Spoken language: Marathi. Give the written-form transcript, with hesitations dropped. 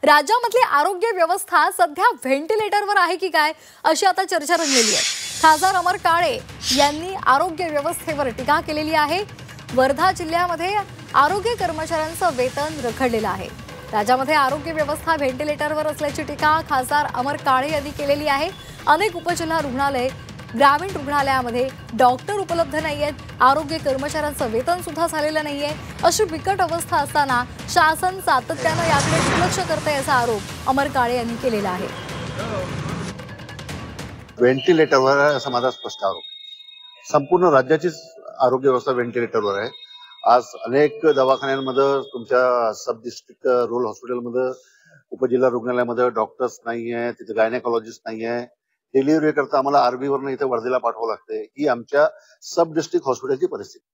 राज्यामधली आरोग्य व्यवस्था सध्या व्हेंटिलेटरवर आहे की काय अशी आता चर्चा रंगलेली आहे। खासदार अमर काळे यांनी आरोग्य व्यवस्थेवर टीका केलेली आहे। वर्धा जिल्ह्यामध्ये आरोग्य कर्मचाऱ्यांचं वेतन रखडलेलं आहे। राज्यामध्ये आरोग्य व्यवस्था व्हेंटिलेटरवर असल्याची टीका खासदार अमर काळे यांनी केलेली आहे। अनेक उपजिल्हा रुग्णालय ग्रामीण रुग्णालयामध्ये डॉक्टर उपलब्ध नाहीयेत, आरोग्य कर्मचाऱ्यांचं वेतन सुद्धा झालेलं नाहीये। अशी बिकट अवस्था असताना शासन सातत्याने याकडे दुर्लक्ष करते असा आरोप अमर काळे यांनी केलेला आहे। व्हेंटिलेटरवर असा माझा स्पष्ट आरोप आहे। संपूर्ण राज्याचीच आरोग्य व्यवस्था व्हेंटिलेटरवर आहे। आज अनेक दवाखान्यांमध्ये तुमच्या सब डिस्ट्रिक्ट रूरल हॉस्पिटलमध्ये उपजिल्हा रुग्णालयामध्ये डॉक्टर्स नाहीये, तिथे गायनेकोलॉजिस्ट नाहीये। डिलिव्हरी करता आम्हाला आरबी वरनं इथे वर्धेला पाठवावं लागते। ही आमच्या सब डिस्ट्रिक्ट हॉस्पिटलची परिस्थिती।